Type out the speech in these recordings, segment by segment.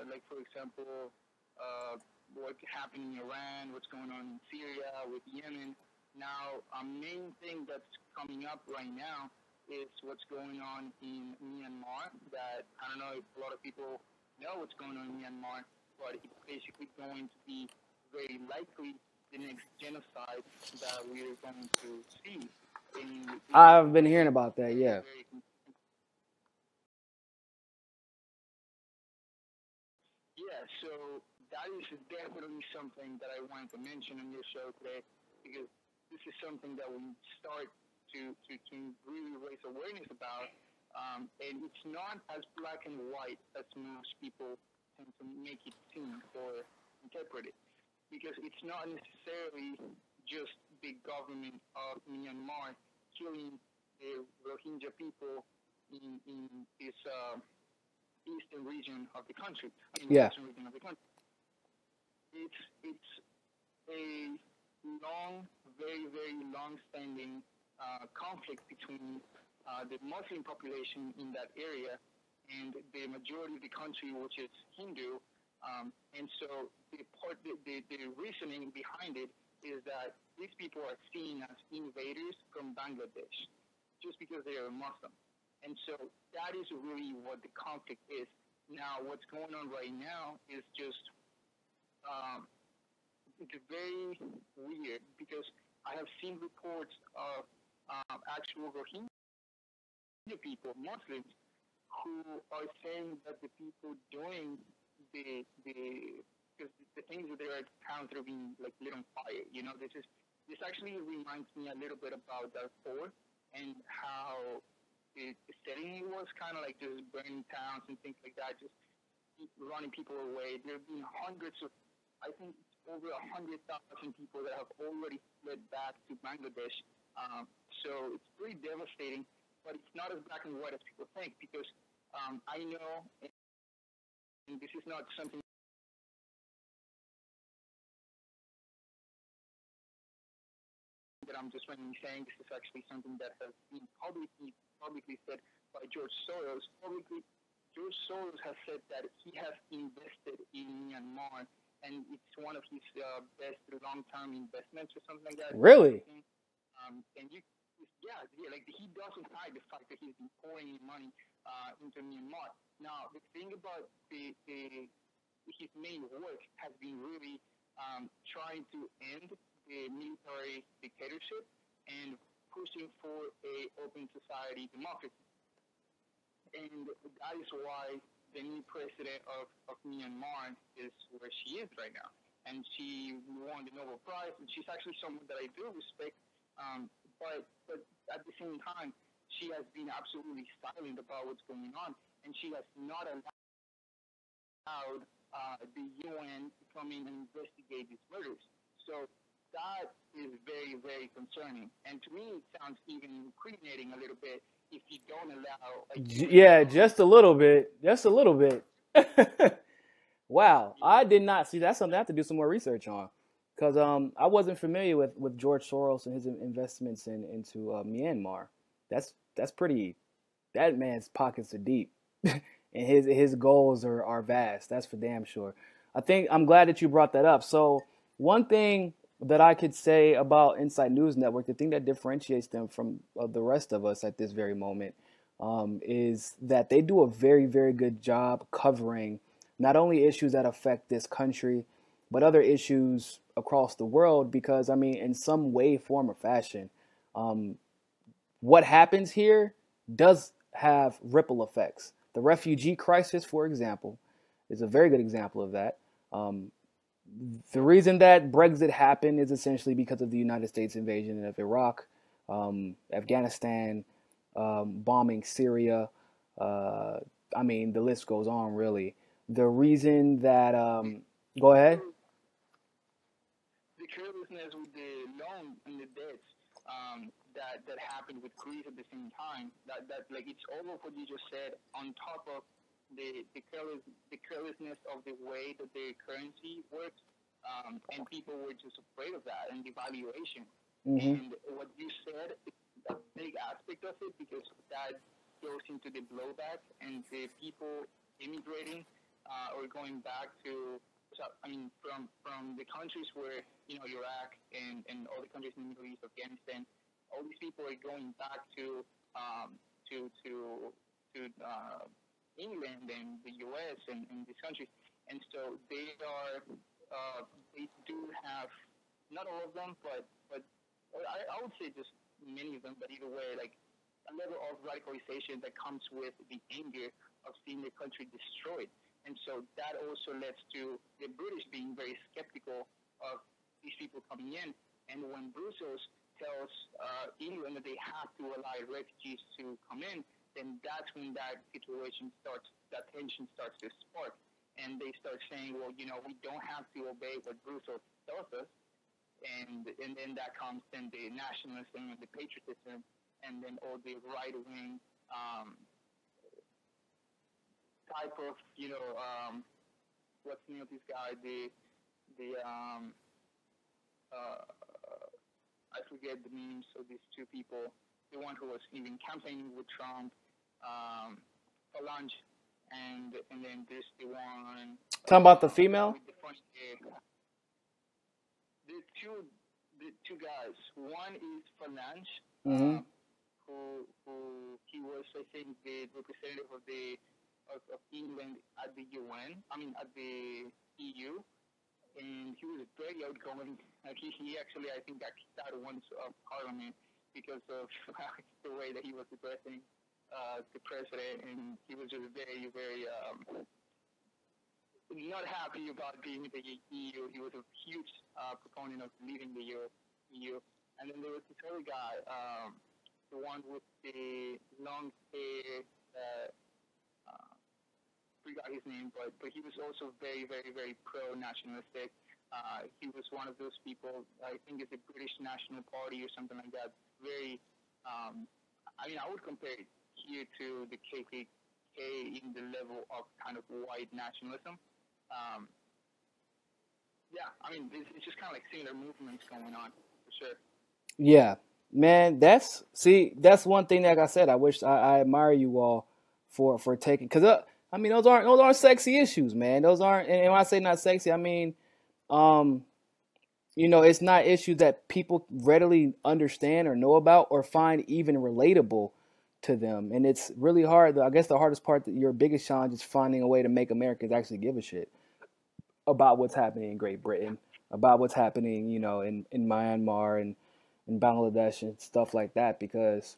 like for example, what happened in Iran, what's going on in Syria, with Yemen. Now, a main thing that's coming up right now is what's going on in Myanmar. That I don't know if a lot of people know what's going on in Myanmar, but it's basically going to be very likely the next genocide that we're going to see. I've been hearing about that, yeah. Yeah, so that is definitely something that I wanted to mention on your show today because this is something that we start to really raise awareness about. And it's not as black and white as most people tend to make it seem or interpret it. Because it's not necessarily just the government of Myanmar killing the Rohingya people in this eastern region of the country, Yeah. western region of the country. It's a long, very, very long-standing conflict between the Muslim population in that area and the majority of the country, which is Hindu. And so the reasoning behind it is that these people are seen as invaders from Bangladesh just because they are Muslim. And so that is really what the conflict is. Now, what's going on right now is just it's very weird because I have seen reports of actual Rohingya people, Muslims, who are saying that the people doing because the things that they are encountering like lit on fire. You know, this actually reminds me a little bit about Darfur and how the setting was kind of like just burning towns and things like that, just running people away. There have been hundreds of, I think over 100,000 people that have already fled back to Bangladesh. So it's pretty devastating, but it's not as black and white as people think because I know, and this is not something that I'm just randomly saying. This is actually something that has been publicly said by George Soros. George Soros has said that he has invested in Myanmar, and it's one of his best long-term investments or something like that. Really? And like he doesn't hide the fact that he's been pouring money into Myanmar. Now, the thing about his main work has been really trying to end the military dictatorship and pushing for a open society democracy. And that is why the new president of Myanmar is where she is right now. And she won the Nobel Prize, and she's actually someone that I do respect. But at the same time, she has been absolutely silent about what's going on, and she has not allowed the UN to come in and investigate these murders. So that is very, very concerning. And to me, it sounds even incriminating a little bit if you don't allow. Yeah, just a little bit. Just a little bit. Wow, I did not see. That's something I have to do some more research on, because I wasn't familiar with George Soros and his investments into Myanmar. That's pretty. That man's pockets are deep, and his goals are vast. That's for damn sure. I'm glad that you brought that up. So one thing that I could say about Insight News Network, the thing that differentiates them from the rest of us at this very moment, is that they do a very, very good job covering not only issues that affect this country, but other issues across the world. Because, I mean, in some way, form, or fashion, what happens here does have ripple effects. The refugee crisis, for example, is a very good example of that. The reason that Brexit happened is essentially because of the United States invasion of Iraq, Afghanistan, bombing Syria. I mean, the list goes on, really. The reason that... go ahead. The carelessness with the loan and the debts that happened with Greece at the same time, that like it's all of what you just said on top of the carelessness of the way that the currency works, and people were just afraid of that and devaluation. And what you said is a big aspect of it because that goes into the blowback and the people immigrating or going back to, I mean, from the countries where, Iraq and all the countries in the Middle East, Afghanistan, all these people are going back to England and the U.S. and these countries, and so they do have, not all of them, but I would say just many of them, but either way, like a level of radicalization that comes with the anger of seeing the country destroyed. And so that also leads to the British being very skeptical of these people coming in. And when Brussels tells England that they have to allow refugees to come in, then that's when that situation starts, that tension starts to spark. And they start saying, well, we don't have to obey what Brussels tells us. And then that comes then the nationalism and the patriotism, and then all the right-wing type of, what's the name of this guy? I forget the names of these two people. The one who was even campaigning with Trump, Falange, and then there's the one. Talking about the female? With the funny hair. The two guys. One is Falange, who he was, I think, the representative of England at the UN. I mean, at the EU, and he was very outgoing. He actually, I think, got kicked out once of Parliament because of the way that he was addressing the president, and he was just very, very not happy about being in the EU. He was a huge proponent of leaving the EU. And then there was this other guy, the one with the long hair. Forgot his name, but he was also very, very, very pro-nationalistic. He was one of those people. I think it's the British National Party or something like that. Very. I would compare it here to the KKK in the level of kind of white nationalism. It's just kind of like similar movements going on, for sure. Yeah, man, that's one thing. Like I said, I admire you all for taking, because those aren't sexy issues, man. Those aren't, and when I say not sexy, I mean, it's not issues that people readily understand or know about or find even relatable to them, and it's really hard. I guess the hardest part, your biggest challenge, is finding a way to make Americans actually give a shit about what's happening in Great Britain, about what's happening, in Myanmar and in Bangladesh and stuff like that, because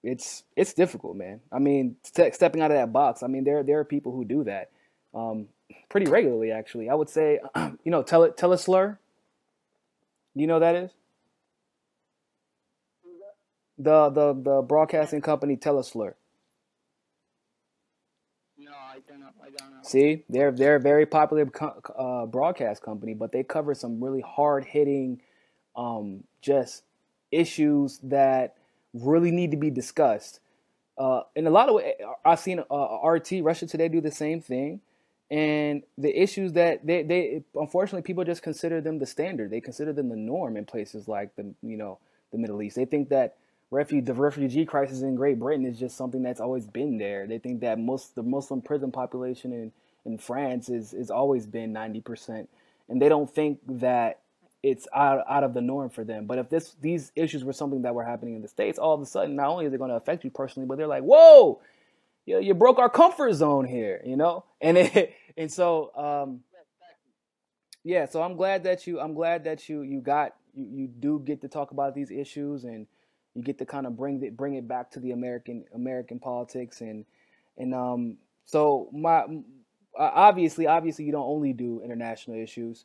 it's difficult, man. I mean, stepping out of that box. I mean, there are people who do that pretty regularly, actually. I would say, Teleslur. Do you know what that is? The broadcasting company Teleslur. No, I don't know. See, they're a very popular broadcast company, but they cover some really hard hitting, just issues that really need to be discussed. In a lot of ways, I've seen RT Russia Today do the same thing, and the issues that they unfortunately, people just consider them the standard. They consider them the norm in places like the Middle East. They think that the refugee crisis in Great Britain is just something that's always been there. They think that the Muslim prison population in France is always been 90%, and they don't think that it's out of the norm for them. But if these issues were something that were happening in the States, all of a sudden, not only is it going to affect you personally, but they're like, whoa, you broke our comfort zone here, and so yeah. So I'm glad that you do get to talk about these issues, and you get to kind of bring it back to the American politics, and so obviously you don't only do international issues,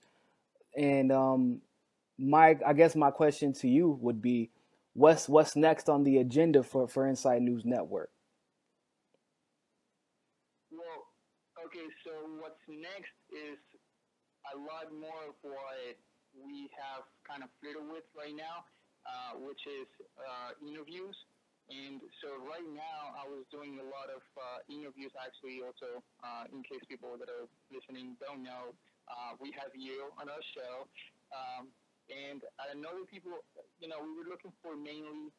and I guess my question to you would be, what's next on the agenda for Inside News Network? Well, okay, so what's next is a lot more of what we have kind of flirted with right now, which is interviews. And so right now I was doing a lot of interviews, actually, also, in case people that are listening don't know, we have you on our show. And I know that people, we were looking for mainly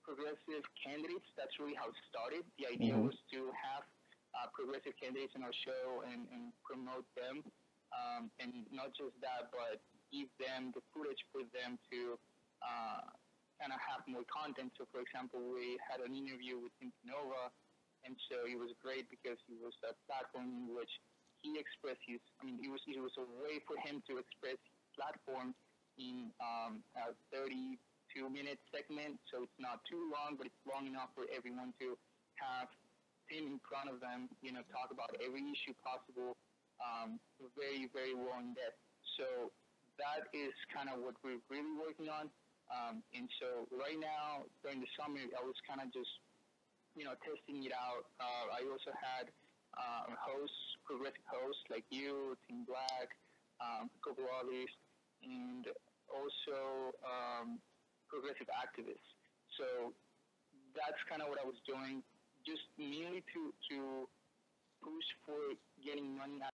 progressive candidates. That's really how it started. The idea was to have progressive candidates on our show and promote them. And not just that, but give them the footage for them to kind of have more content. So, for example, we had an interview with Nova, and so it was great because it was a platform in which he expressed his. I mean, it was a way for him to express his platform in a 32-minute segment. So it's not too long, but it's long enough for everyone to have him in front of them. Talk about every issue possible. Very, very well in depth. So that is kind of what we're really working on. And so right now, during the summer, I was kind of just, testing it out. I also had progressive hosts like you, Team Black, a couple others, and also progressive activists. So that's kind of what I was doing, just mainly to push for getting money out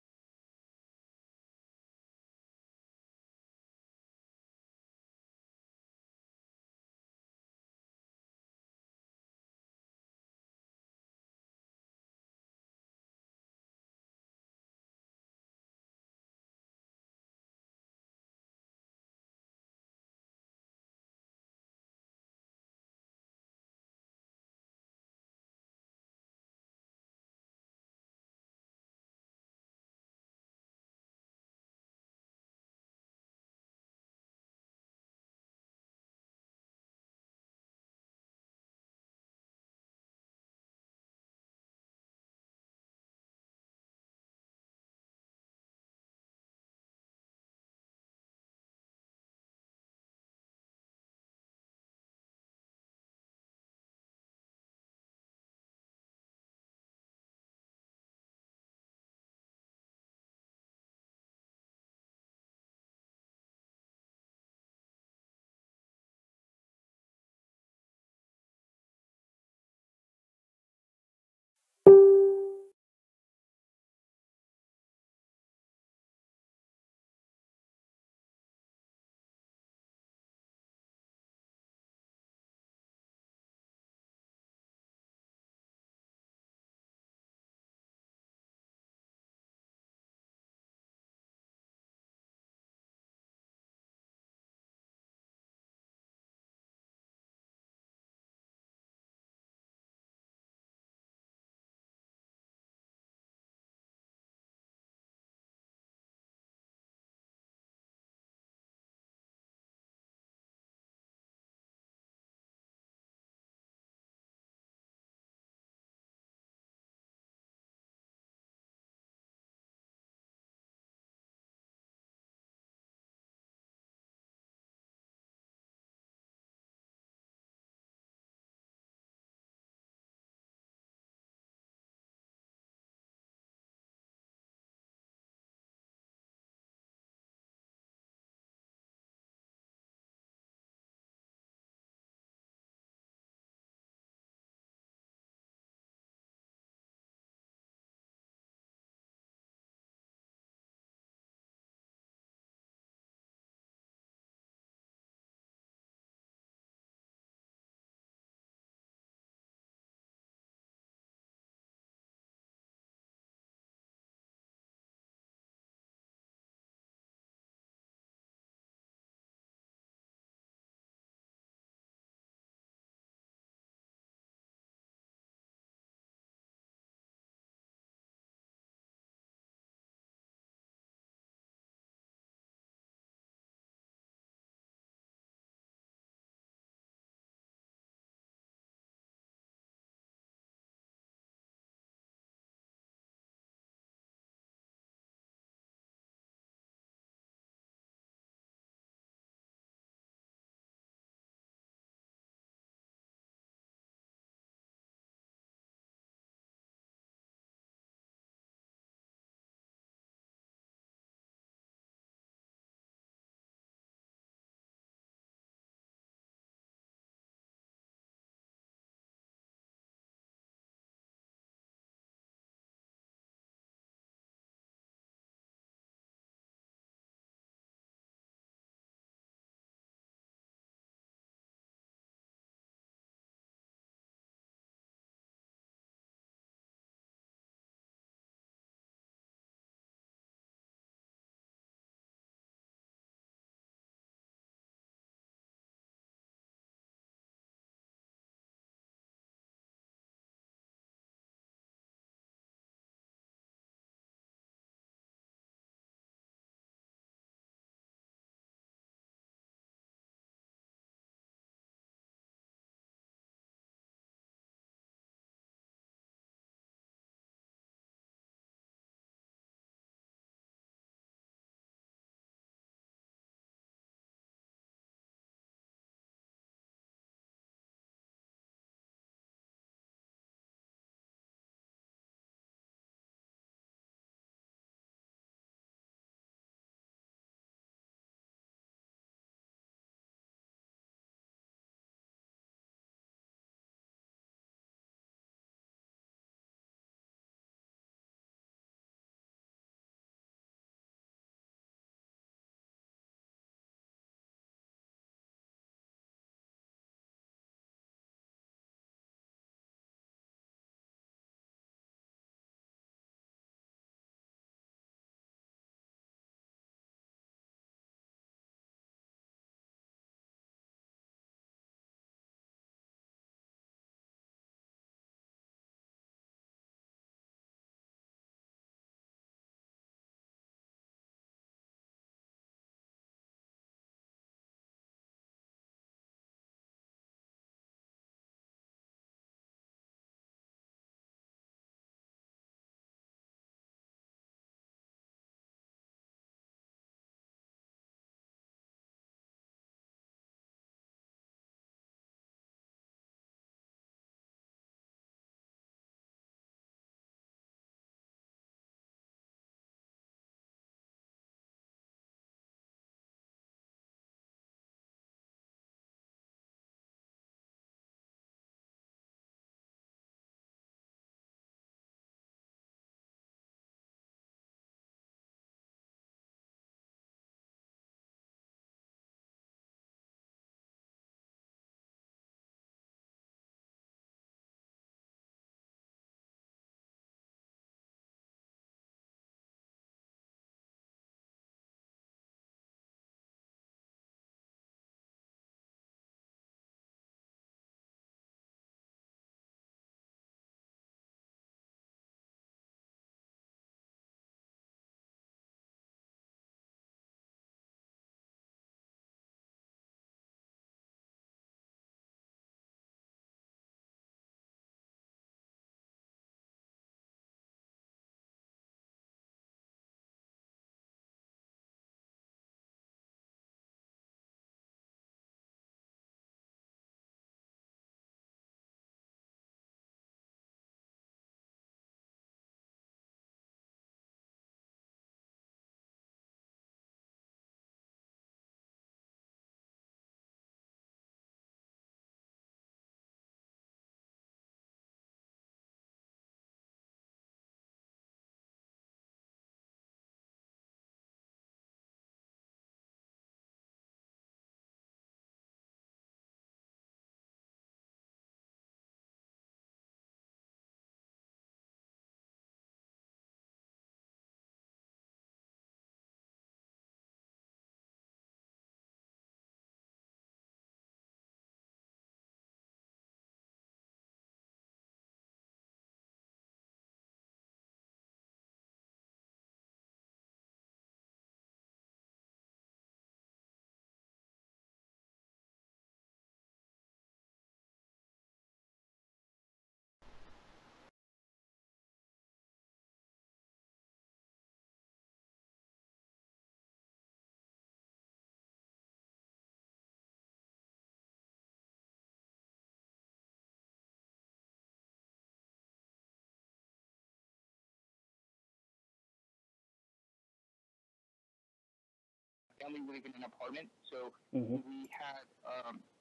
family, we live in an apartment, so Hmm. we had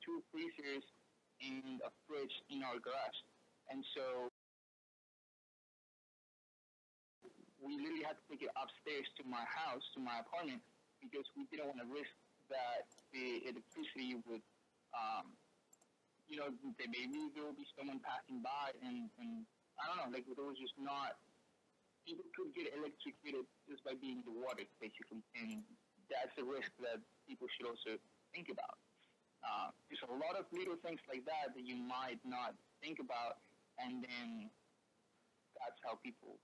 two freezers and a fridge in our garage, and so we literally had to take it upstairs to my house, to my apartment, because we didn't want to risk that the electricity would, um, that maybe there will be someone passing by, and I don't know, like there was just not people could get electrocuted just by being in the water, basically, and that's a risk that people should also think about. There's a lot of little things like that that you might not think about, and then that's how people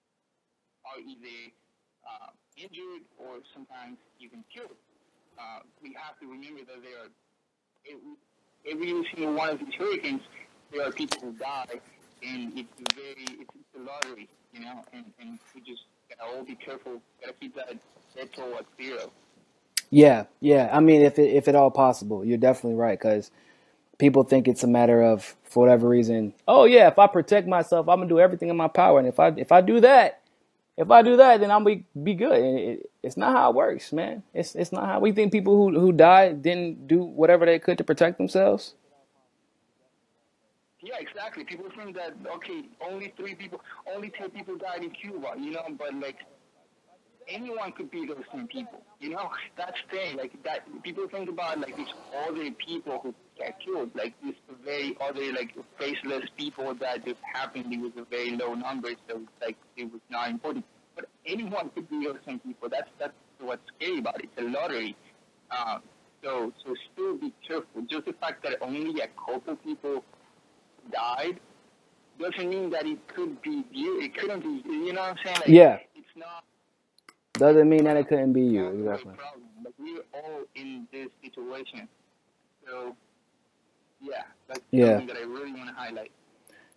are either injured or sometimes even killed. We have to remember that there are every single one of these hurricanes, there are people who die, and it's a lottery, and we just gotta all be careful, gotta keep that death toll at zero. Yeah, yeah. I mean, if at all possible, you're definitely right. Because people think it's a matter of, for whatever reason, oh yeah, if I protect myself, I'm gonna do everything in my power, and if I do that, then I'm be good. And it's not how it works, man. It's not how we think. People who died didn't do whatever they could to protect themselves. Yeah, exactly. People think that okay, only 3 people, only 10 people died in Cuba, but like anyone could be those same people. That's the thing. Like that, people think about like these other people who get killed, like these very other like faceless people that just happened with a very low number, so like it was not important. But anyone could be those same people. That's what's scary about it. It's a lottery. Um, so still be careful. Just the fact that only a couple people died doesn't mean that it could be you. It couldn't be. You know what I'm saying? Like Yeah, it's not. doesn't mean that it couldn't be you. One way Exactly. problem. Like we're all in this situation. So yeah, that's Yeah. something that I really want to highlight.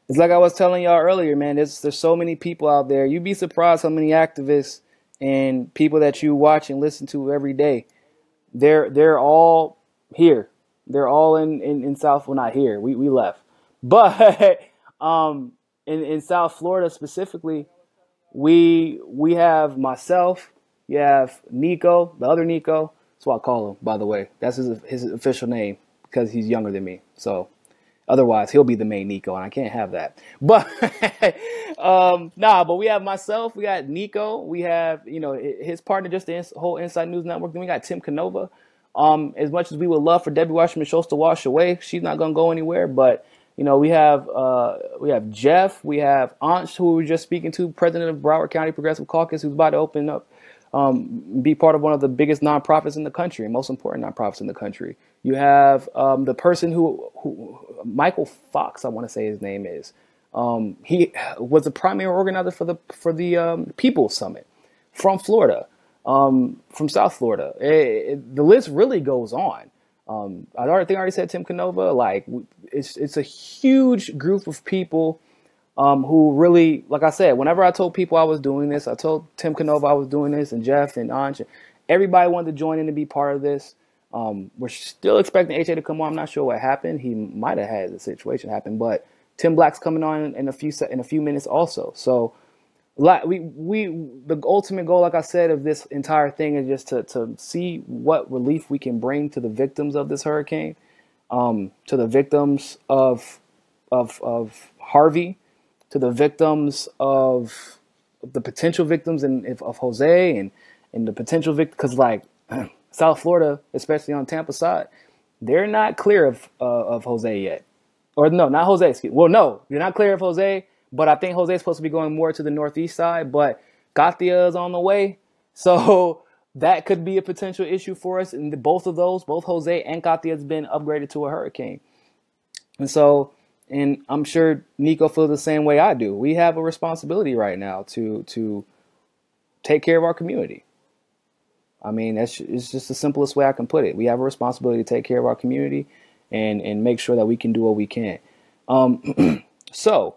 It's like I was telling y'all earlier, man. There's so many people out there. You'd be surprised how many activists and people that you watch and listen to every day. They're all here. They're all in South. Well, not here. We left, but in South Florida specifically, we have myself. You have Niko, the other Niko. That's what I call him, by the way. That's his official name because he's younger than me. So otherwise, he'll be the main Niko, and I can't have that. But but we have myself, we got Niko, we have his partner, just the whole Inside News Network. Then we got Tim Canova. As much as we would love for Debbie Wasserman Schultz to wash away, she's not gonna go anywhere. But we have Jeff, we have Ansh, who we were just speaking to, president of Broward County Progressive Caucus, who's about to open up, be part of one of the biggest nonprofits in the country, and most important nonprofits in the country. You have the person who Michael Fox, I want to say his name is. He was the primary organizer for the People's Summit from Florida, from South Florida. The list really goes on. I already said Tim Canova. Like it's a huge group of people who really, like I said, whenever I told people I was doing this, I told Tim Canova I was doing this, and Jeff and Anj, everybody wanted to join in to be part of this. We're still expecting HA to come on. I'm not sure what happened. He might have had the situation happen, but Tim Black's coming on in a few minutes also. So the ultimate goal, like I said, of this entire thing is just to see what relief we can bring to the victims of this hurricane, to the victims of Harvey, to the victims of the potential victims of Jose and the potential victims, because like South Florida, especially on Tampa side, they're not clear of Jose yet. Or no, not Jose. Excuse me. Well, no, you're not clear of Jose, but I think Jose is supposed to be going more to the northeast side, but Katia is on the way. So that could be a potential issue for us. And both Jose and Katia has been upgraded to a hurricane. And I'm sure Niko feels the same way I do. We have a responsibility right now to take care of our community. I mean, it's just the simplest way I can put it. We have a responsibility to take care of our community and make sure that we can do what we can. So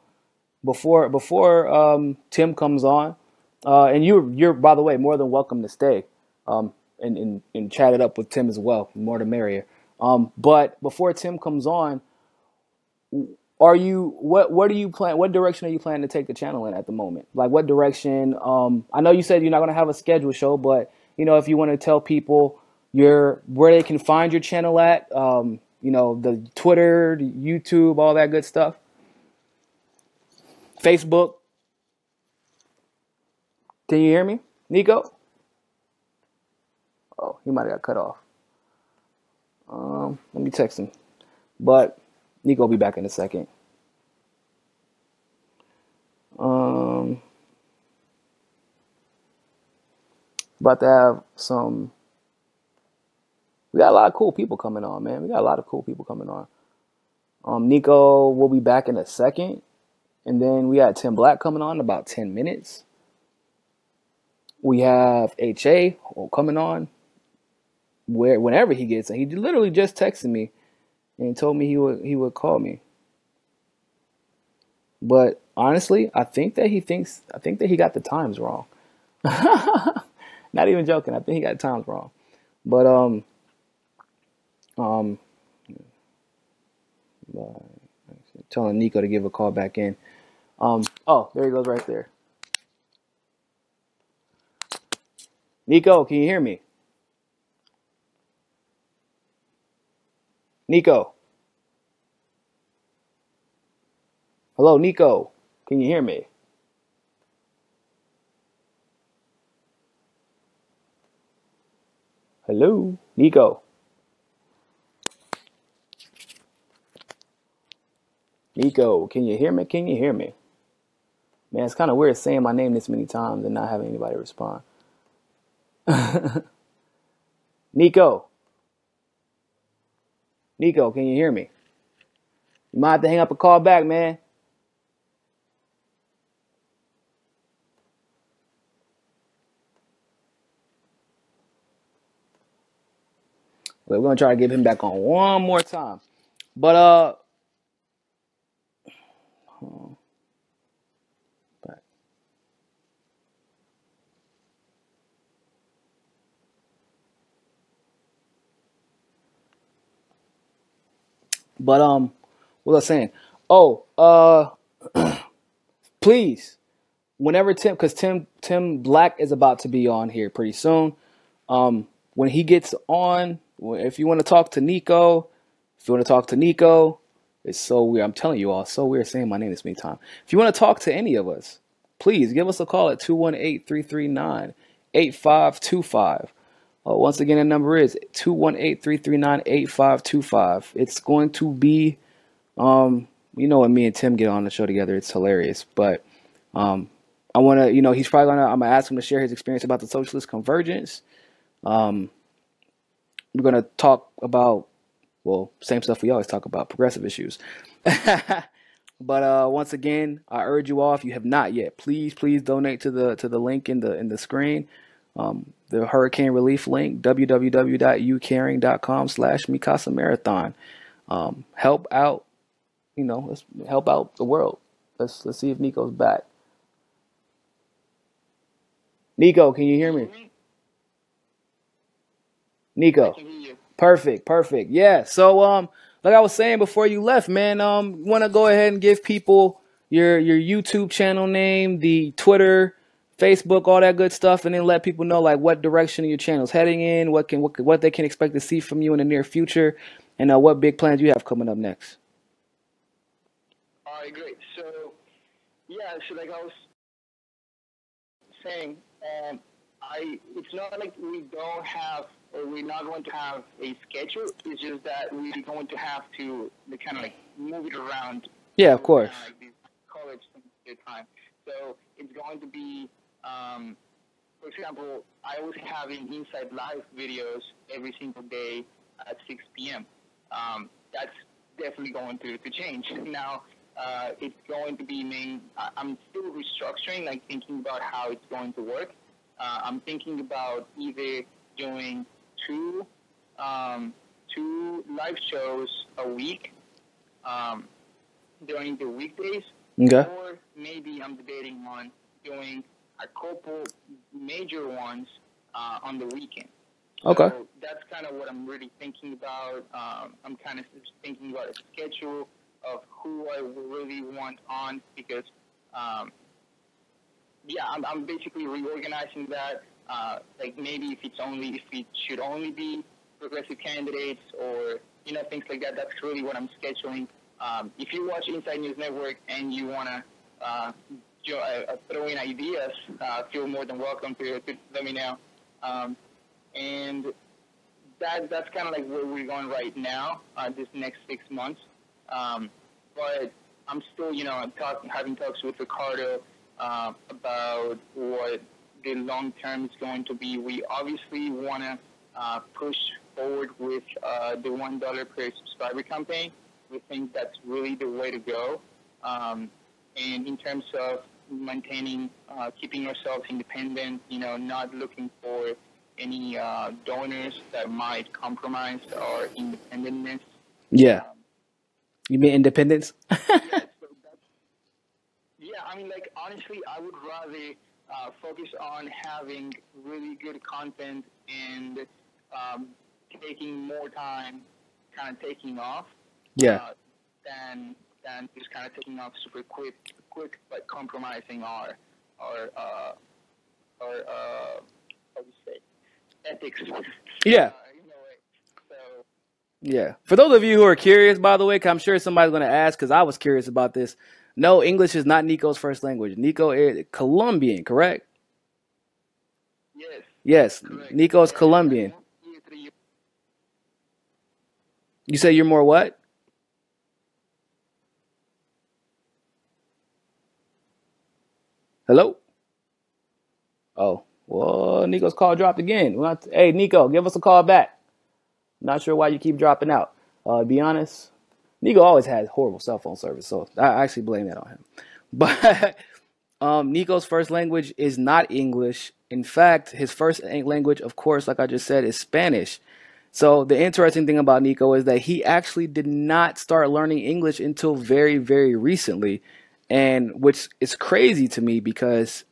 before Tim comes on, and you're by the way more than welcome to stay and chat it up with Tim as well. More the merrier. But before Tim comes on, what do you plan? What direction are you planning to take the channel in at the moment? Like what direction? I know you said you're not going to have a scheduled show, but if you want to tell people, where they can find your channel at, the Twitter, the YouTube, all that good stuff. Facebook. Can you hear me, Niko? Oh, he might have got cut off. Let me text him. But Niko will be back in a second. About to have some. We got a lot of cool people coming on, man. We got a lot of cool people coming on. Niko will be back in a second. And then we got Tim Black coming on in about 10 minutes. We have HA coming on whenever he gets in. He literally just texted me and told me he would call me. But honestly, I think that he got the times wrong. Not even joking. I think he got the times wrong. But telling Niko to give a call back in. Oh, there he goes right there. Niko, can you hear me? Niko. Hello, Niko. Can you hear me? Hello, Niko. Niko, can you hear me? Can you hear me? Man, it's kind of weird saying my name this many times and not having anybody respond. Niko. Niko, can you hear me? You might have to hang up and call back, man. We're going to try to get him back on one more time. But, what was I saying? Oh, please, whenever because Tim Black is about to be on here pretty soon. When he gets on, if you want to talk to Niko, it's so weird. I'm telling you all, so weird saying my name this many times. If you want to talk to any of us, please give us a call at 218-339-8525. Once again, the number is 218-339-8525. It's going to be, when me and Tim get on the show together, it's hilarious. But I want to, he's probably I'm going to ask him to share his experience about the socialist convergence. We're going to talk about, same stuff we always talk about, progressive issues. But once again, I urge you all, if you have not yet, please donate to the link in the screen. The hurricane relief link, www.ucaring.com/Mikasa Marathon. Help out, let's help out the world. Let's see if Niko's back. Niko, can you hear me? Niko. Perfect. Yeah. So like I was saying before you left, man, want to go ahead and give people your YouTube channel name, the Twitter, Facebook, all that good stuff, and then let people know like what direction your channel's heading in, what they can expect to see from you in the near future, and what big plans you have coming up next. All right, great. So like I was saying, it's not like we don't have, or we're not going to have a schedule. It's just that we're going to have to kind of like move it around. Yeah, of course. Like these college time. So it's going to be, for example, I was having Inside Live videos every single day at 6 p.m. That's definitely going to change. Now, it's going to be I'm still restructuring, like thinking about how it's going to work. I'm thinking about either doing two live shows a week during the weekdays, or maybe I'm debating on doing a couple major ones on the weekend. Okay. So that's kind of what I'm really thinking about. I'm kind of thinking about a schedule of who I really want on, because I'm basically reorganizing that. like maybe if it should only be progressive candidates or things like that. That's really what I'm scheduling. If you watch Inside News Network and you wanna throw in ideas, feel more than welcome to let me know. And that's kind of like where we're going right now, this next 6 months. But I'm still, having talks with Ricardo about what the long term is going to be. We obviously want to push forward with the $1 per subscriber campaign. We think that's really the way to go. And in terms of maintaining, keeping ourselves independent, not looking for any donors that might compromise our independentness. Yeah. You mean independence? I mean, like, honestly, I would rather focus on having really good content and taking more time kind of taking off. Than just kind of taking off super quick, but compromising our how do you say, ethics. Yeah. So. Yeah. For those of you who are curious, by the way, 'cause I'm sure somebody's going to ask, because I was curious about this. No, English is not Niko's first language. Niko is Colombian, correct? Yes. Yes. Correct. Niko is Colombian. You say you're more what? Hello? Oh, well, Niko's call dropped again. Hey, Niko, give us a call back. Not sure why you keep dropping out. To be honest, Niko always has horrible cell phone service, so I actually blame that on him. But Niko's first language is not English. In fact, his first language, of course, like I just said, is Spanish. So the interesting thing about Niko is that he actually did not start learning English until very, very recently, and which is crazy to me because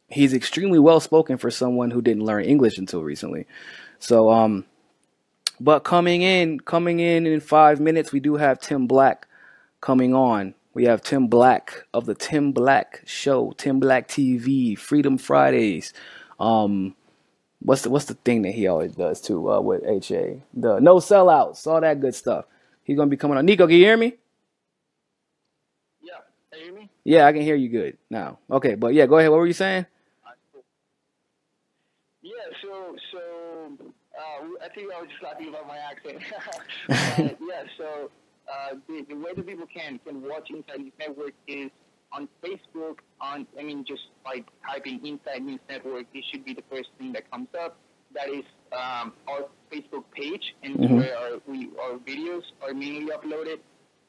he's extremely well spoken for someone who didn't learn English until recently. So, but coming in 5 minutes, we do have Tim Black coming on. We have Tim Black of the Tim Black Show, Tim Black TV, Freedom Fridays. What's the thing that he always does too with HA? The No Sellouts, all that good stuff. He's gonna be coming on. Niko, can you hear me? Yeah, can you hear me? Yeah, I can hear you good now. Okay, but yeah, go ahead. What were you saying? Yeah, so I think I was just laughing about my accent. Yeah, so the way that people can watch Inside News Network is on Facebook. Just like typing Inside News Network, it should be the first thing that comes up. That is our Facebook page, and where our videos are mainly uploaded,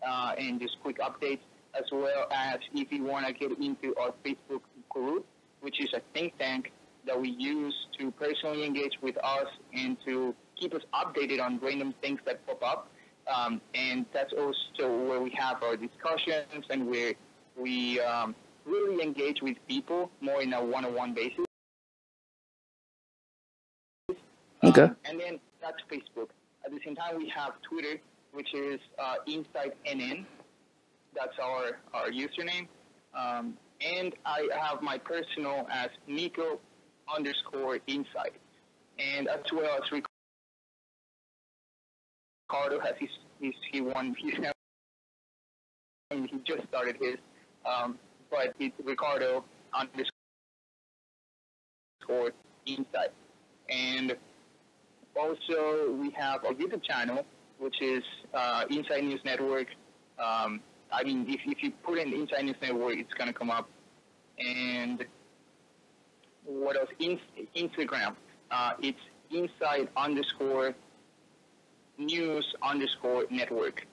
and just quick updates, as well as if you want to get into our Facebook group, which is a think tank that we use to personally engage with us and to keep us updated on random things that pop up. And that's also where we have our discussions and where we really engage with people more in a one-on-one basis. Okay. And then that's Facebook. At the same time, we have Twitter, which is Inside NN. That's our username. And I have my personal as Niko_Inside. And as well as Ricardo has he just started his, but it's Ricardo_Inside. And also we have our YouTube channel, which is Inside News Network. If you put in Inside News Network, it's gonna come up. And what else? Instagram. It's Inside_News_Network.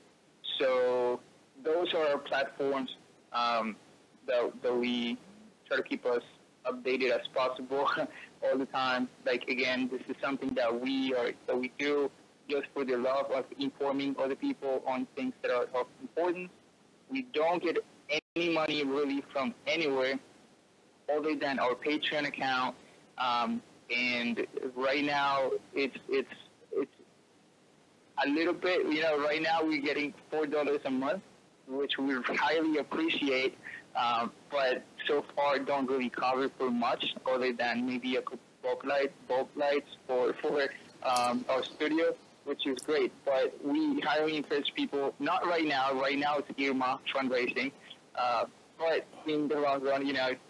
So those are our platforms that we try to keep us updated as possible all the time. Like, again, this is something that we do just for the love of informing other people on things that are of importance. We don't get any money really from anywhere other than our Patreon account. And right now it's a little bit, right now we're getting $4 a month, which we highly appreciate. But so far don't really cover for much other than maybe a bulb lights for our studio, which is great. But we highly encourage people, not right now. Right now it's earmarked fundraising. But in the long run,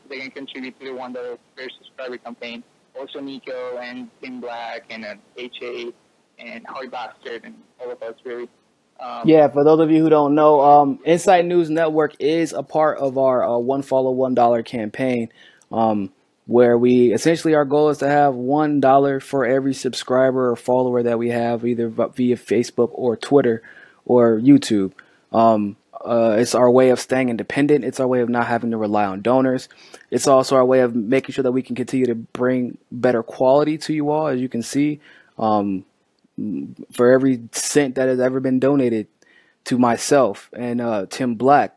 they can contribute to the $1 per subscriber campaign. Also Niko and Tim Black and HA and Hard Bastard and all of us really. Yeah, for those of you who don't know, Insight News Network is a part of our One Follow $1 campaign, where we essentially our goal is to have $1 for every subscriber or follower that we have, either via Facebook or Twitter or YouTube. It's our way of staying independent. It's our way of not having to rely on donors. It's also our way of making sure that we can continue to bring better quality to you all. As you can see, for every cent that has ever been donated to myself and Tim Black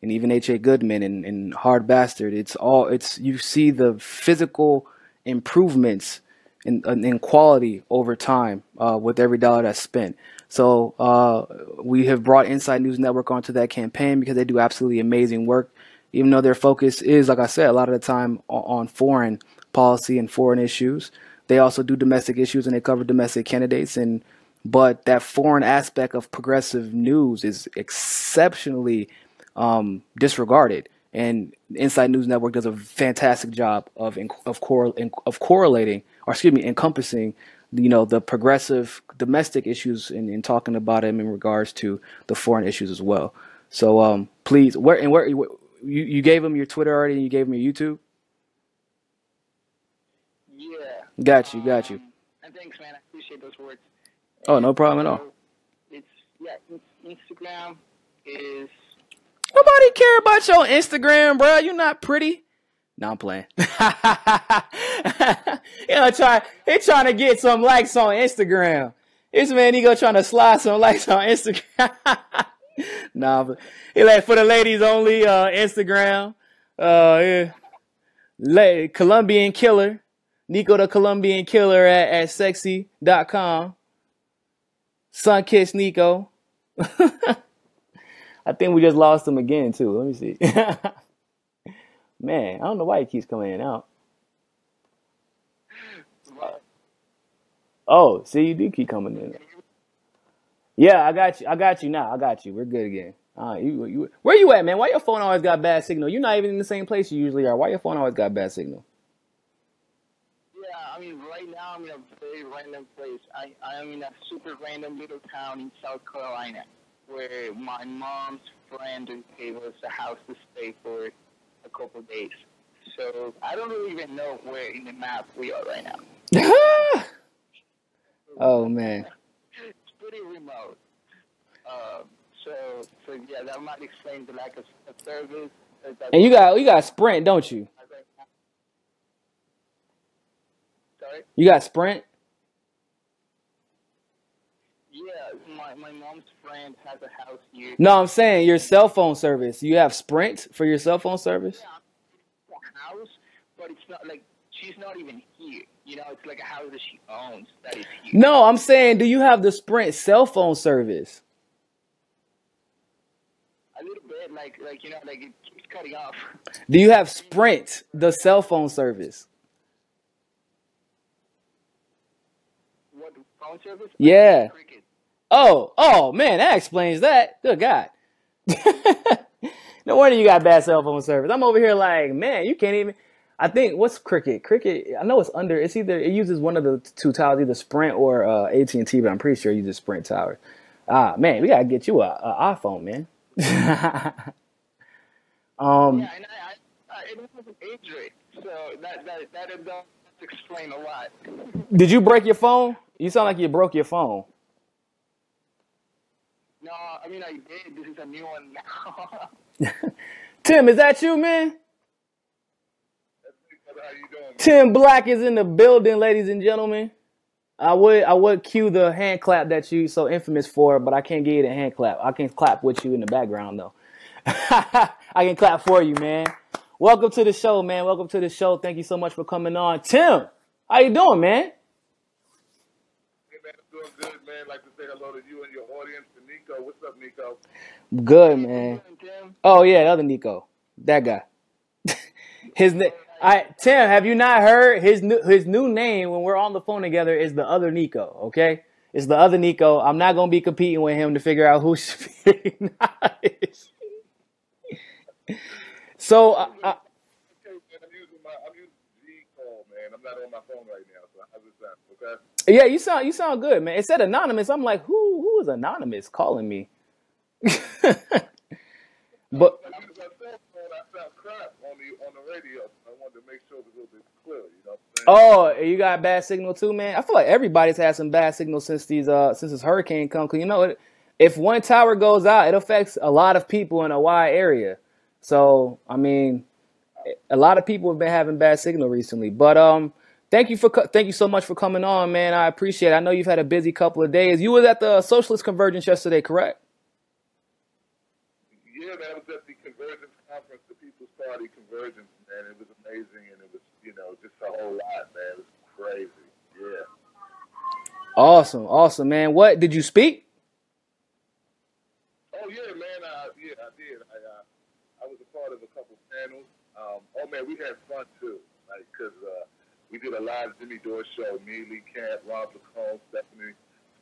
and even H.A. Goodman and Hard Bastard, you see the physical improvements in quality over time with every dollar that's spent. So we have brought Inside News Network onto that campaign because they do absolutely amazing work, even though their focus is, like I said, a lot of the time on foreign policy and foreign issues. They also do domestic issues and they cover domestic candidates. But that foreign aspect of progressive news is exceptionally disregarded. And Inside News Network does a fantastic job of correlating, or excuse me, encompassing, the progressive domestic issues and talking about them in regards to the foreign issues as well. So please, where you gave them your Twitter already and you gave them your YouTube? Yeah. Got you. And thanks, man. I appreciate those words. Oh, no problem at all. Instagram is. Nobody care about your Instagram, bro. You're not pretty. No, I'm playing. He trying to get some likes on Instagram. This man, he trying to slide some likes on Instagram. Nah, but he like for the ladies only Instagram. Yeah. Colombian Killer. Niko the Colombian Killer at sexy.com. Sunkiss Niko. I think we just lost him again too. Let me see. Man, I don't know why he keeps coming in and out. Oh, see, you do keep coming in. Yeah, I got you now. I got you. We're good again. Where you at, man? Why your phone always got bad signal? You're not even in the same place you usually are. Why your phone always got bad signal? Yeah, I mean, right now I'm in a very random place. I am in a super random little town in South Carolina where my mom's friend gave us a house to stay for a couple of days. So I don't really even know where in the map we are right now. Oh, man. It's pretty remote. So yeah, that might explain the lack of service. And you got Sprint, don't you? Sorry? You got Sprint? Yeah, my mom's friend has a house here. No, I'm saying your cell phone service. You have Sprint for your cell phone service? Yeah, a house, but it's not like she's not even here. It's like a house that she owns that is here. No, I'm saying, do you have the Sprint cell phone service? A little bit, like it keeps cutting off. Do you have Sprint, the cell phone service? What, phone service? Yeah. Oh, man, that explains that. Good God. No wonder you got bad cell phone service. I'm over here like, man, you can't even. I think, what's Cricket? Cricket, I know it uses one of the two towers, either Sprint or AT&T, but I'm pretty sure it uses Sprint towers. Man, we got to get you an iPhone, man. Yeah, and it was an Android, so that does explain a lot. Did you break your phone? You sound like you broke your phone. No, I mean, I did. This is a new one now. Tim, is that you, man? How you doing, man? Tim Black is in the building, ladies and gentlemen. I would cue the hand clap that you so infamous for, but I can't give you the hand clap. I can clap with you in the background, though. I can clap for you, man. Welcome to the show, man. Welcome to the show. Thank you so much for coming on. Tim, how you doing, man? Hey, man, I'm doing good, man. I'd like to say hello to you and your audience. And Niko, what's up, Niko? Good, man. Oh, yeah, the other Niko. That guy. His name. Tim, have you not heard his new name when we're on the phone together is the other Niko, okay? It's the other Niko. I'm not going to be competing with him to figure out who should be nice. So, I'm using G-call, man. I'm not on my phone right now, so how's it sound? Okay? yeah, you sound good, man. It said anonymous. I'm like, who is anonymous calling me? But I use my cell phone. I sound crap on the radio. I wanted to make sure it was a little bit clear, you know what I'm saying? oh, you got bad signal too, man. I feel like everybody's had some bad signal since this hurricane come. Cause you know, if one tower goes out, it affects a lot of people in a wide area. So I mean, a lot of people have been having bad signal recently. But thank you so much for coming on, man. I appreciate it. I know you've had a busy couple of days. You was at the Socialist Convergence yesterday, correct? Yeah, man, I was at the Convergence Conference, the People's Party Convergence, man. It was amazing, and it was, just a whole lot, man. It was crazy. Yeah. Awesome, man. What did you speak? Oh yeah, man. I did. I was a part of a couple panels. Oh man, we had fun too. Like, cause we did a live Jimmy Dore show. Me, Lee Camp, Ron Lacombe, Stephanie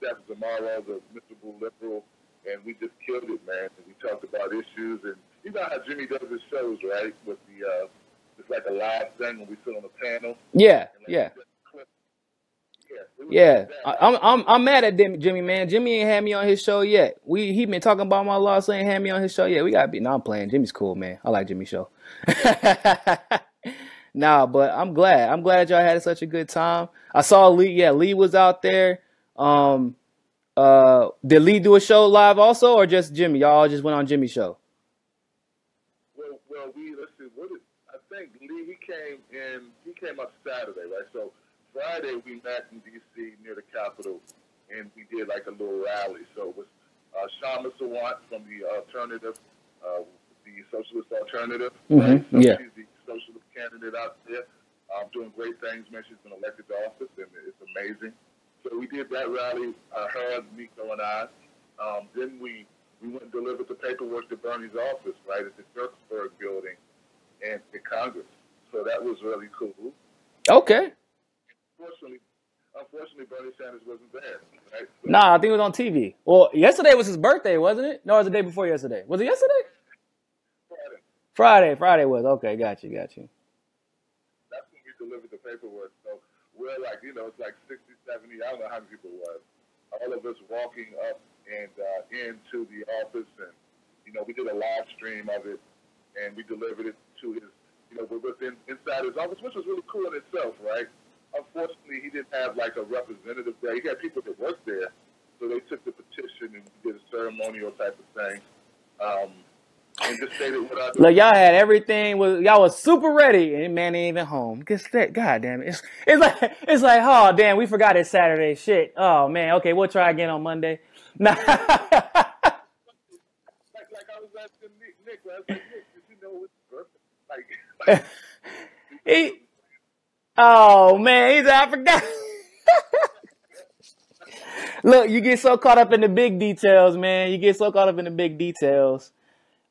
Zamaro, the Mr. Liberal, and we just killed it, man. And we talked about issues, and you know how Jimmy does his shows, right? With the it's like a live thing when we sit on a panel. Yeah, and, like, yeah. Yeah. I'm mad at Jimmy, man. Jimmy ain't had me on his show yet. He been talking about my loss, ain't had me on his show yet. We gotta be. No, I'm playing. Jimmy's cool, man. I like Jimmy's show. Nah, but I'm glad. I'm glad y'all had such a good time. I saw Lee. Yeah, Lee was out there. Did Lee do a show live also, or just Jimmy? Y'all just went on Jimmy's show. Well, let's see. I think Lee? He came up Saturday, right? So Friday we met in D.C. near the Capitol, and we did like a little rally. So it was Shama Sawant from the alternative, the Socialist Alternative. Right? So Yeah. she's the socialist candidate out there, doing great things. Man, she's been elected to office, and it's amazing. So we did that rally, her, Niko, and I. Then we went and delivered the paperwork to Bernie's office, right, at the Kirksburg building and the Congress. So that was really cool. Okay. Unfortunately, Bernie Sanders wasn't there. Right? So, Nah, I think it was on TV. Well, yesterday was his birthday, wasn't it? No, it was the day before yesterday. Was it yesterday? Friday was. Okay, got you. That's when we delivered the paperwork. So we're like, it's like 60, 70, I don't know how many people it was. All of us walking up and into the office, and, we did a live stream of it, and we delivered it to his, within inside his office, which was really cool in itself, right? Unfortunately, he didn't have like a representative there. He had people that worked there, so they took the petition and did a ceremonial type of thing, and just stated what I do. Look, y'all had everything. Y'all was super ready, and man ain't even home. God damn it! It's like, oh damn, we forgot it's Saturday. Shit. Oh man. Okay, we'll try again on Monday. Nah. Like I was asking Nick, I was like, Nick, did you know it's birthday? Oh man, I forgot. Look, you get so caught up in the big details, man.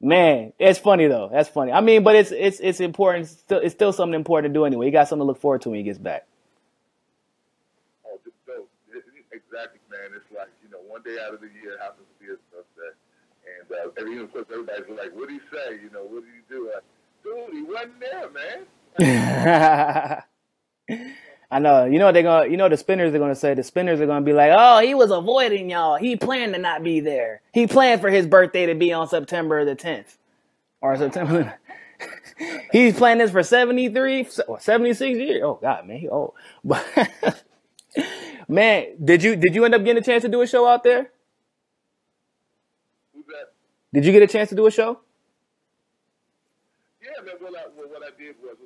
Man, it's funny though. That's funny. I mean, but it's important. It's still something important to do anyway. You got something to look forward to when he gets back. Oh, exactly, man. It's like, one day out of the year happens to be his birthday, and of course everybody's like, "What did he say? What did he do?" Like, dude, he wasn't there, man. I know. The spinners are gonna say. The spinners are gonna be like, "Oh, he was avoiding y'all. He planned to not be there. He planned for his birthday to be on September the 10th or September." He's planned this for 73 or 76 years. Oh God, man, he old. But man, did you end up getting a chance to do a show out there? Who's that? Did you get a chance to do a show? Yeah, man. What I did was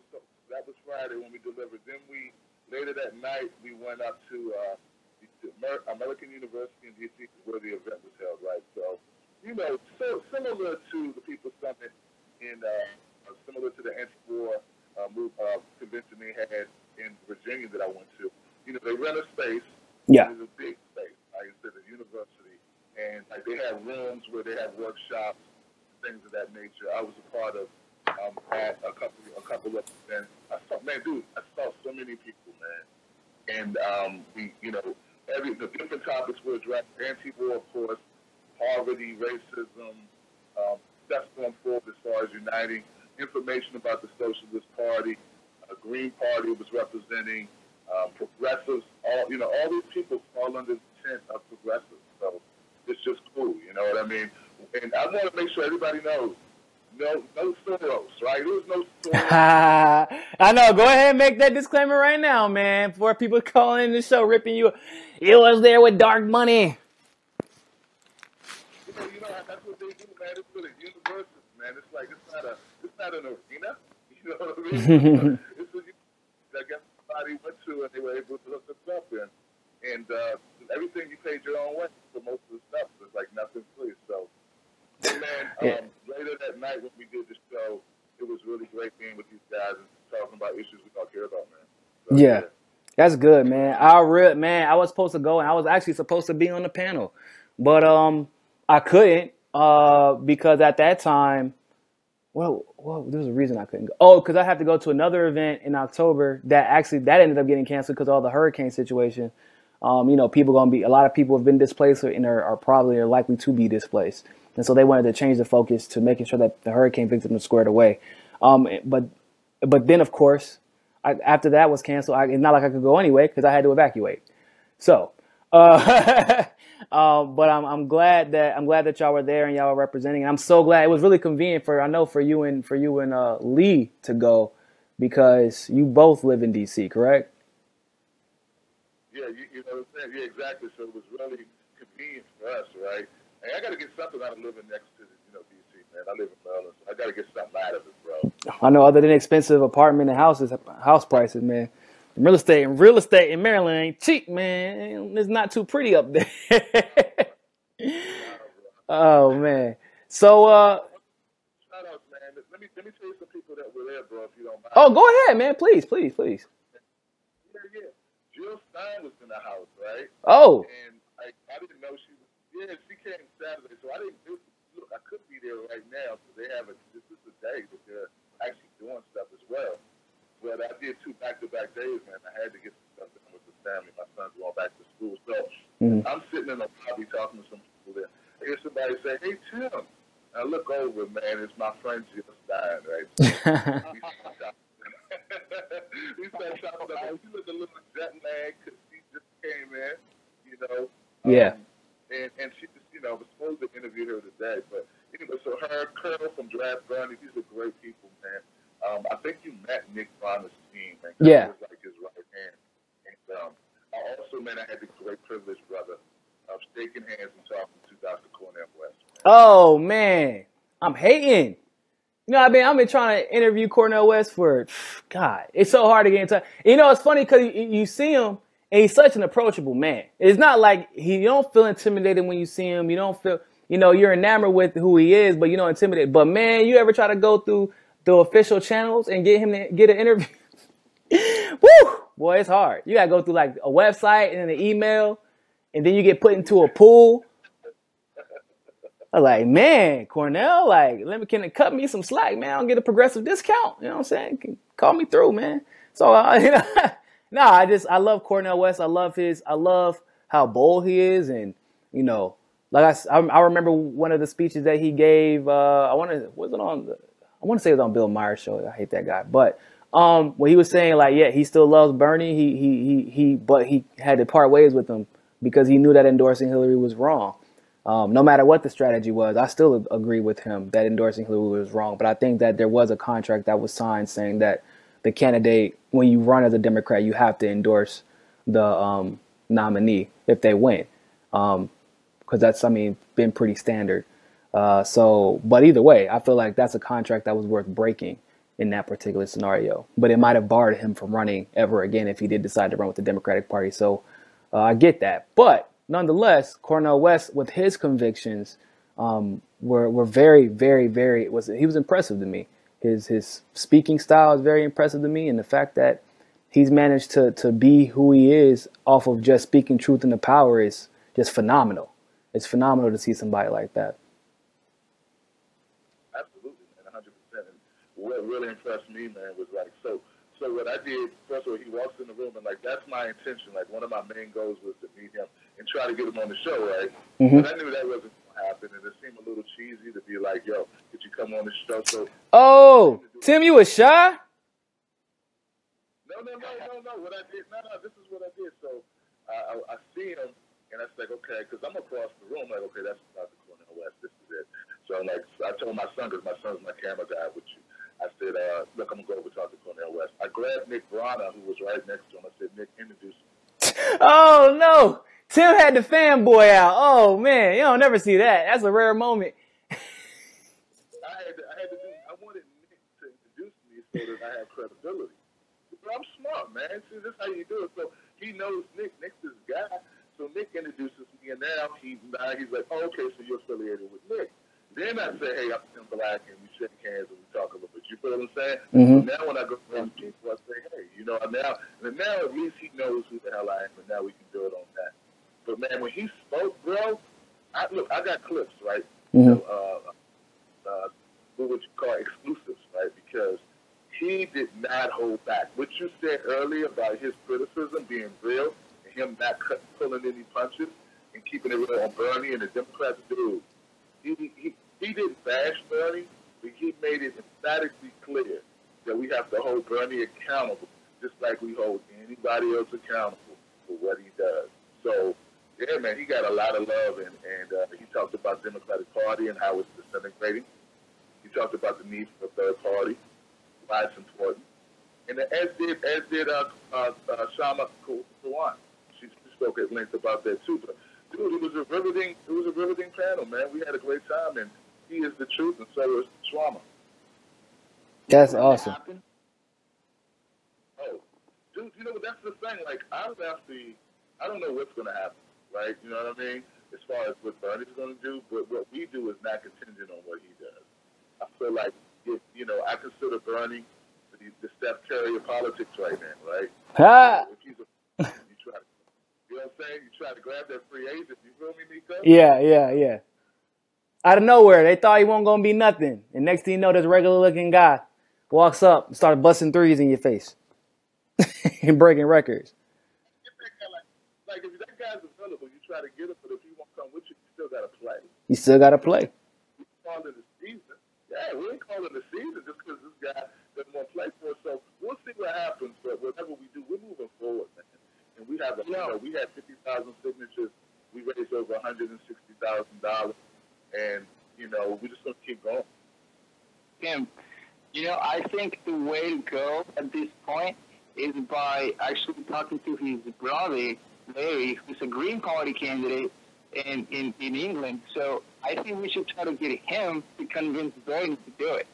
that was Friday when we delivered. Then later that night, we went up to American University in D.C. where the event was held, right? So, so similar to the People's Summit similar to the anti-war convention they had in Virginia that I went to. They rent a space. Yeah. It's a big space. Like I said, a university. And they have rooms where they have workshops, things of that nature. I was a part of at a couple of events. I saw people, man. And we, you know, the different topics were addressed: anti-war, of course, poverty, racism, steps going forward as far as uniting, information about the Socialist Party, Green Party was representing, progressives. All these people fall under the tent of progressives. So it's just cool, you know what I mean? And I want to make sure everybody knows. No Soros, right? There was no Soros. I know. Go ahead and make that disclaimer right now, man. Before people calling in the show, ripping you. You was there with dark money. You know that's what they do, man. It's for the universities, man. It's like it's not an arena. You know what I mean? It's a, I guess somebody went to and they were able to hook us up in, and everything you paid your own way for most of the stuff. It's like nothing free. So. Man, later that night when we did the show, it was really great being with these guys and talking about issues we don't care about, man. So, yeah, that's good, man. I was supposed to go, and I was actually supposed to be on the panel, but I couldn't because at that time, well, there was a reason I couldn't go. Oh, because I had to go to another event in October that ended up getting canceled because of all the hurricane situation. A lot of people have been displaced and are probably likely to be displaced. And so they wanted to change the focus to making sure that the hurricane victims were squared away. But then, of course, after that was canceled, it's not like I could go anyway because I had to evacuate. So, but I'm glad that y'all were there and y'all were representing. And I'm so glad it was really convenient for you and Lee to go because you both live in DC, correct? Yeah, you know what I'm saying? Yeah, exactly. So it was really convenient for us, right? Hey, I got to get something out of living next to, D.C., man. I live in Maryland, so I got to get something out of it, bro. I know, other than expensive apartment and house prices, man. Real estate in Maryland ain't cheap, man. It's not too pretty up there. Oh, man. So, shout outs, man. Let me tell you some people that were there, bro, if you don't mind. Oh, go ahead, man. Please. Yeah. Jill Stein was in the house, right? Oh. And I didn't know she was. Yeah, she came Saturday, so I couldn't be there right now because this is the day that they're actually doing stuff as well. But I did 2 back-to-back days, man. I had to get some stuff done with the family. My son's going back to school. So I'm sitting in the lobby talking to some people there. I hear somebody say, "Hey, Tim." I look over, man. It's my friend Jill Stein, right? We started talking about she looked a little jet lagged because she just came in, Yeah. And she just, was supposed to interview her today. But anyway, so her, Colonel from Draft Bunny, these are great people, man. I think you met Nick Bonner's team, man. Yeah. He was like his right hand. And I also, man, I had the great privilege, brother, of shaking hands and talking to Dr. Cornel West. Man. Oh, man. I'm hating. I've been trying to interview Cornel West for, God, it's so hard to get in touch. It's funny because you see him, and he's such an approachable man. It's not like you don't feel intimidated when you see him. You don't feel, you're enamored with who he is, but you don't intimidate. But man, you ever try to go through the official channels and get him to get an interview? Woo! Boy, it's hard. You got to go through like a website and then an email, and then you get put into a pool. I was like, man, Cornel, can it cut me some slack, man? I don't get a progressive discount. You know what I'm saying? Call me through, man. So, no, I love Cornel West. I love how bold he is. And, I remember one of the speeches that he gave, I want to say it was on Bill Maher's show. I hate that guy. But, when he was saying he still loves Bernie, but he had to part ways with him because he knew that endorsing Hillary was wrong. No matter what the strategy was, I still agree with him that endorsing Hillary was wrong. But I think that there was a contract that was signed saying that the candidate, when you run as a Democrat, you have to endorse the nominee if they win, because that's, been pretty standard. But either way, I feel like that's a contract that was worth breaking in that particular scenario. But it might have barred him from running ever again if he did decide to run with the Democratic Party. So I get that. But nonetheless, Cornel West, with his convictions, were very, very, very. He was impressive to me. His speaking style is very impressive to me, and the fact that he's managed to be who he is off of just speaking truth into power is just phenomenal. It's phenomenal to see somebody like that. Absolutely, man, 100%. And what really impressed me, man, was So what I did, first of all, he walks in the room, and like that's my intention. Like one of my main goals was to meet him and try to get him on the show, right? Mm-hmm. But I knew that wasn't going to happen, and it seemed a little cheesy to be like, "Yo, could you come on the show?" So, Tim, you was shy? No. What I did, this is what I did. So I see him, and I was like, okay, because I'm across the room, like, okay, that's about the Cornell West. This is it. So I'm like, I told my son, because my son's my camera guy with you. I said, look, I'm gonna go over and talk to Cornell West. I grabbed Nick Brana, who was right next to him. I said, Nick, introduce me. Oh no, Tim had the fanboy out. Oh man, you don't never see that. That's a rare moment. I wanted Nick to introduce me so that I have credibility. I'm smart, man. See, this is how you do it. So he knows Nick. Nick's this guy. So Nick introduces me, and now he's like, oh, okay, so you're affiliated with Nick. Then I say, hey, I'm Tim Black, and we shake hands and we talk a little bit. You feel what I'm saying? Mm-hmm. So now when I go around people, I say, hey, you know, now at least he knows who the hell I am, and now we can do it on that. But man, when he spoke, bro, I got clips, right? Mm-hmm. What would you call exclusives, right? Because he did not hold back. What you said earlier about his criticism being real and him not pulling any punches and keeping it real on Bernie and the Democrats, dude, he didn't bash Bernie, but he made it emphatically clear that we have to hold Bernie accountable, just like we hold anybody else accountable for what he does. So, yeah, man, he got a lot of love, and he talked about the Democratic Party and how it's disintegrating. He talked about the need for a third party, why it's important, and as did Shama Kawan. She spoke at length about that too. But dude, it was a riveting panel, man. We had a great time, and he is the truth, and so is Shama. That's awesome. Oh, dude, you know what? That's the thing. Like, I don't know what's gonna happen, right? You know what I mean? As far as what Bernie's gonna do, but what we do is not contingent on what he does. I feel like, I consider Bernie the Steph Curry of politics right now, right? Ha! So you know what I'm saying? You try to grab that free agent. You feel me, Niko? Yeah. Out of nowhere, they thought he wasn't gonna be nothing, and next thing you know, this regular-looking guy walks up and started busting threes in your face and breaking records. Like if that guy's available, you try to get him, but if he won't come with you, you still gotta play. You still gotta play. We call it the season. Yeah, we ain't calling the season just because this guy doesn't want to play for us. So we'll see what happens. But whatever we do, we're moving forward, man. And we have we had 50,000 signatures. We raised over $160,000, and we're just gonna keep going. Tim, I think the way to go at this point is by actually talking to his brother, Larry, who's a Green Party candidate in England. So I think we should try to get him to convince Bernie to do it.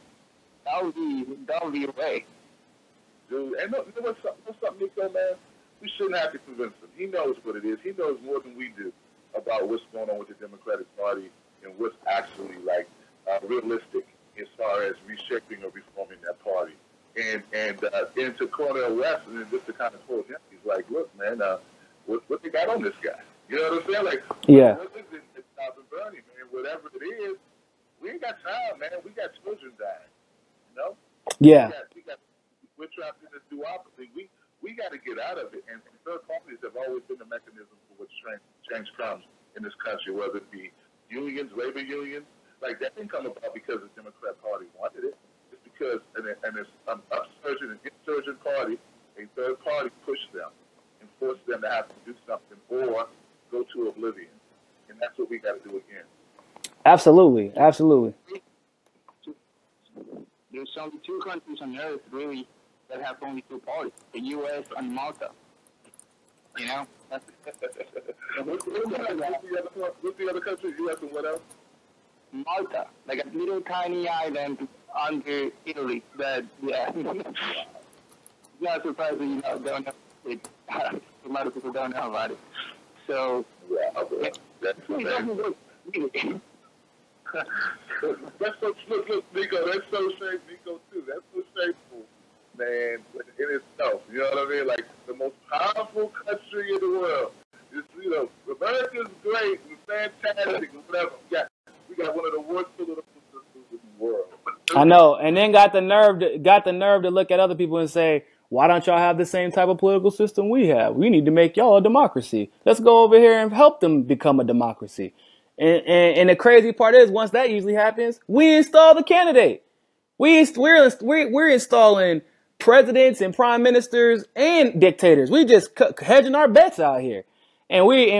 That would be a way. Dude, and know what's something, Niko, man? We shouldn't have to convince him. He knows what it is. He knows more than we do about what's going on with the Democratic Party and what's actually realistic as far as reshaping or reforming that party. And to Cornell West, and just to kind of quote him, he's like, look, man, what they got on this guy? You know what I'm saying? Like, yeah. What is it that's stopping Bernie, man? Whatever it is, we ain't got time, man. We got children dying, Yeah. We're trapped in this duopoly. We got to get out of it. And third parties have always been the mechanism for which change comes in this country, whether it be unions, labor unions. Like, that didn't come about because the Democrat Party wanted it. It's because an upsurgent and insurgent party, a third party, pushed them and forced them to have to do something or go to oblivion. And that's what we got to do again. Absolutely. There's only two countries on earth, really, that have only two parties, the U.S. and Malta. That's What's the other countries? U.S. and what else? Malta, like a little tiny island under Italy. But yeah, not surprising you don't know it. A lot of people don't know about it. So that's so look, Niko, that's so shameful, Niko, too. That's so shameful, man, in itself. You know what I mean? Like, the most powerful country in the world. It's, America's great and fantastic and whatever. We got one of the worst political systems in the world. I know, and then got the nerve to look at other people and say, why don't y'all have the same type of political system we have? We need to make y'all a democracy. Let's go over here and help them become a democracy. And the crazy part is, once that usually happens, we install the candidate. We're installing presidents and prime ministers and dictators. We just hedging our bets out here. And we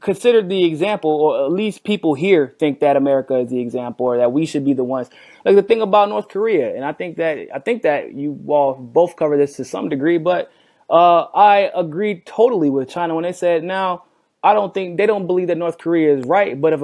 consider the example, or at least people here think that America is the example, or that we should be the ones. Like the thing about North Korea, and I think that you all both cover this to some degree, but I agreed totally with China when they said, now they don't believe that North Korea is right, but if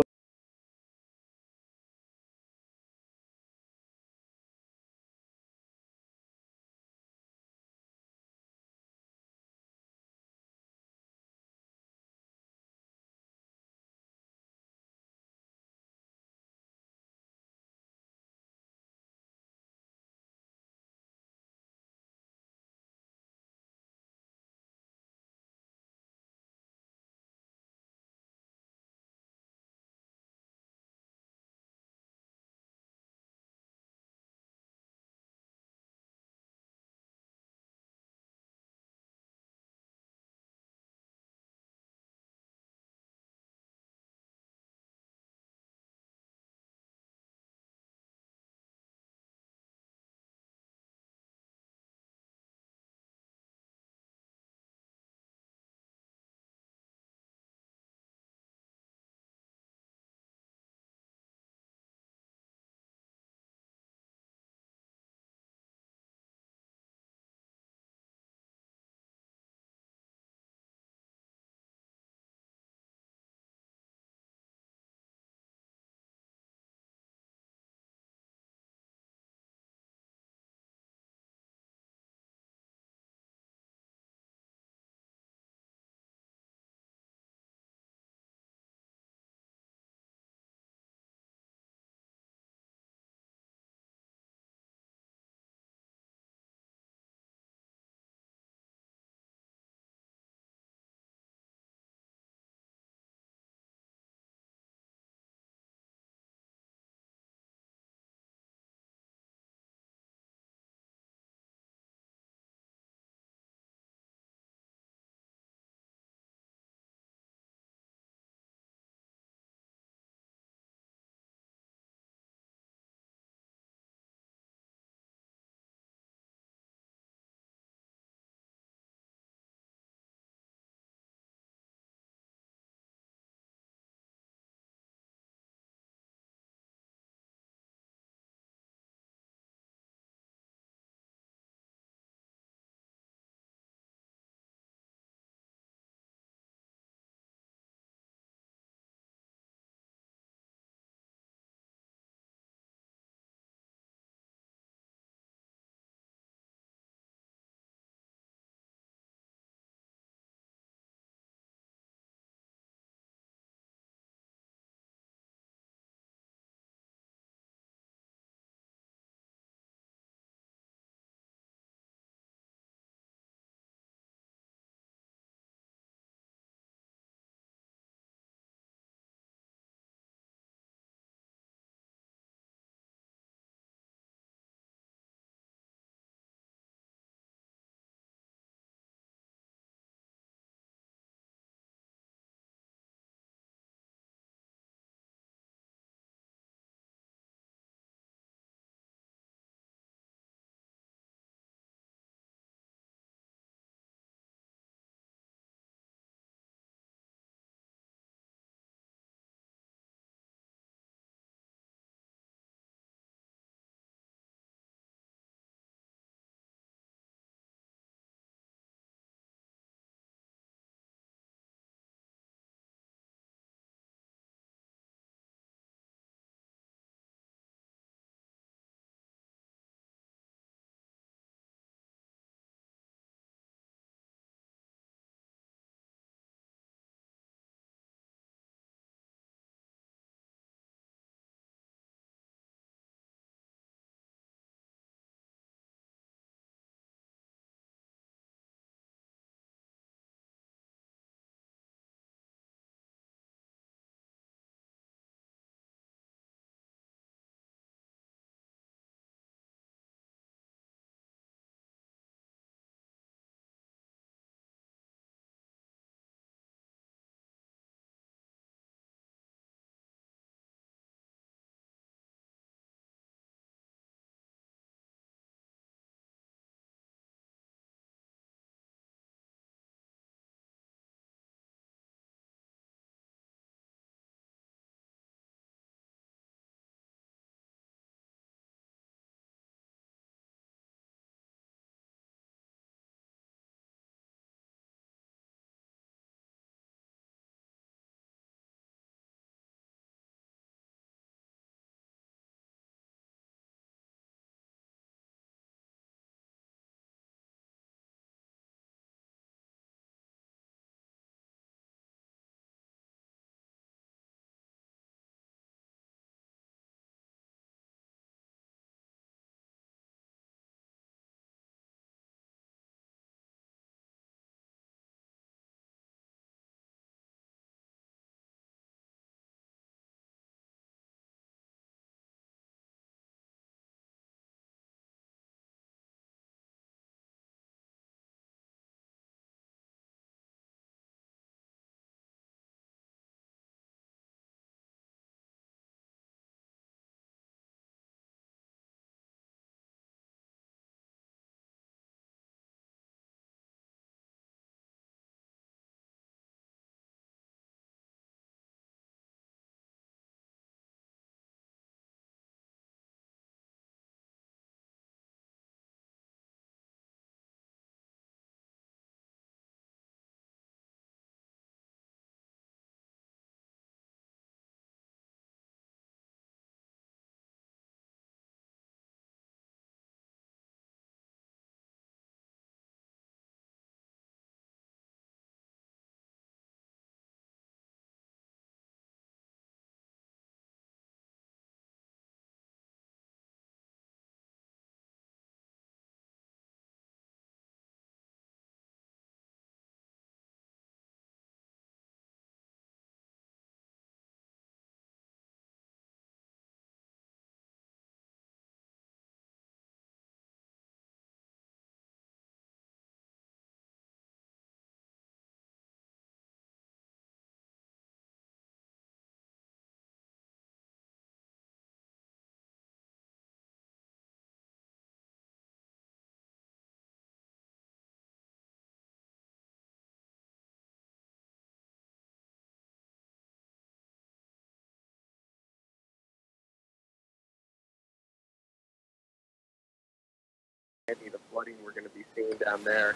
flooding we're going to be seeing down there.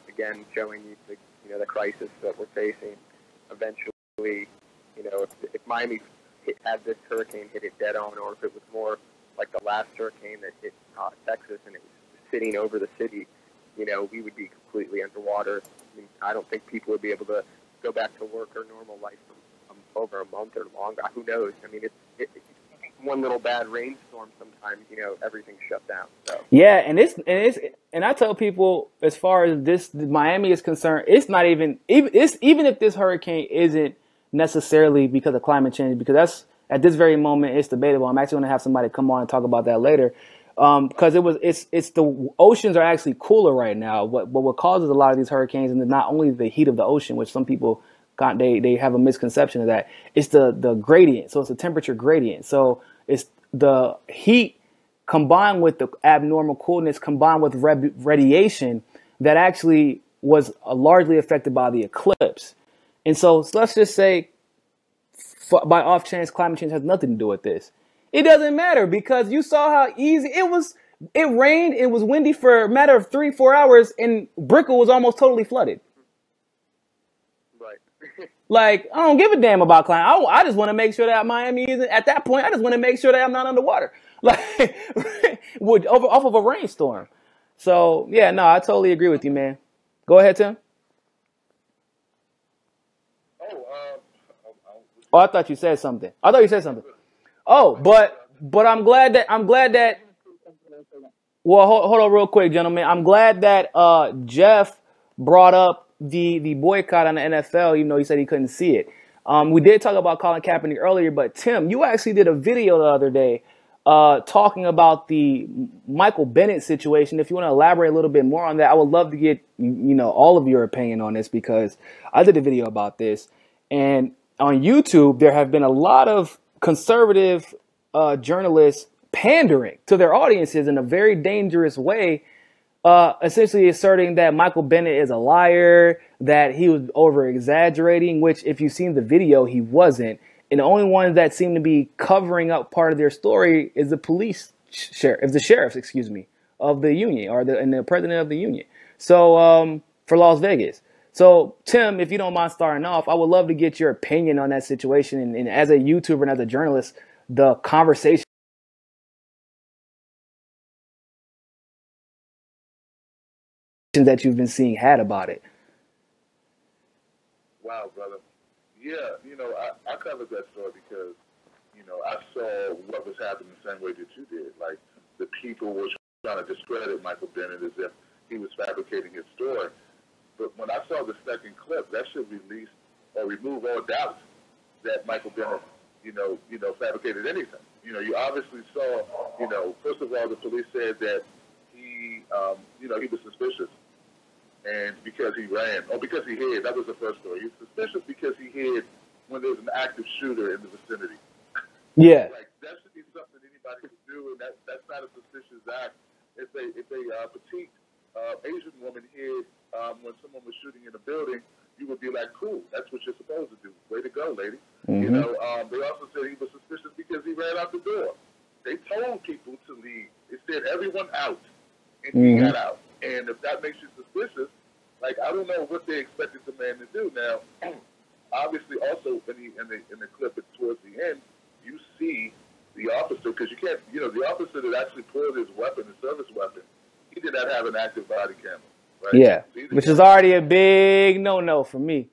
Again, showing the crisis that we're facing. Eventually, if Miami had this hurricane hit it dead on, or if it was more like the last hurricane that hit Texas and it was sitting over the city, we would be completely underwater. I don't think people would be able to go back to work or normal life for over a month or longer. Who knows? I mean, it's one little bad rainstorm sometimes, everything's shut down. So. Yeah, and I tell people, as far as this Miami is concerned, it's not even if this hurricane isn't necessarily because of climate change, because that's at this very moment it's debatable. I'm actually going to have somebody come on and talk about that later, because it's the oceans are actually cooler right now. But what causes a lot of these hurricanes, and not only the heat of the ocean, which some people they have a misconception of that. It's the gradient. So it's a temperature gradient. So it's the heat combined with the abnormal coolness combined with radiation that actually was largely affected by the eclipse. And so let's just say by off chance, climate change has nothing to do with this. It doesn't matter because you saw how easy it was. It rained. It was windy for a matter of 3-4 hours and Brickell was almost totally flooded. Like, I don't give a damn about climate. I just want to make sure that Miami isn't, at that point, I just want to make sure that I'm not underwater. Like, off of a rainstorm. So, yeah, no, I totally agree with you, man. Go ahead, Tim. Oh, I thought you said something. Oh, but I'm glad that, well, hold on real quick, gentlemen. I'm glad that Jeff brought up the boycott on the NFL, even though he said he couldn't see it. We did talk about Colin Kaepernick earlier, but Tim, you actually did a video the other day talking about the Michael Bennett situation. If you want to elaborate a little bit more on that, I would love to get all of your opinion on this, because I did a video about this, and on YouTube there have been a lot of conservative journalists pandering to their audiences in a very dangerous way. Essentially asserting that Michael Bennett is a liar, that he was over-exaggerating, which if you've seen the video, he wasn't. And the only ones that seem to be covering up part of their story is the sheriffs, of the union, and the president of the union. So, for Las Vegas. So, Tim, if you don't mind starting off, I would love to get your opinion on that situation. And as a YouTuber and as a journalist, the conversation that you've been seeing had about it. Wow, brother. Yeah, I covered that story because, I saw what was happening the same way that you did. Like, the people were trying to discredit Michael Bennett as if he was fabricating his story. But when I saw the second clip, that should release or remove all doubts that Michael Bennett, fabricated anything. You obviously saw, first of all, the police said that he was suspicious. And because he ran, or because he hid, that was the first story. He was suspicious because he hid when there's an active shooter in the vicinity. Yeah. Like, that should be something anybody could do, and that's not a suspicious act. If a petite Asian woman hid when someone was shooting in a building, you would be like, cool, that's what you're supposed to do. Way to go, lady. Mm-hmm. They also said he was suspicious because he ran out the door. They told people to leave. They said everyone out, and he got out. And if that makes you suspicious, like, I don't know what they expected the man to do. Now, obviously, also in the clip towards the end, you see the officer, because you can't, the officer that actually pulled his weapon, his service weapon, he did not have an active body camera. Right? Yeah, which is already a big no-no for me.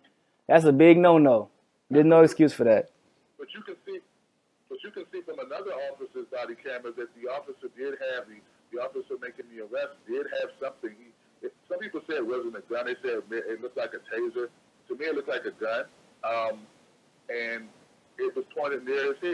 That's a big no-no. There's no excuse for that. But you can see from another officer's body camera that the officer did have the officer making the arrest did have something. Some people said it wasn't a gun. They said it looked like a taser. To me, it looked like a gun, and it was pointed near his head.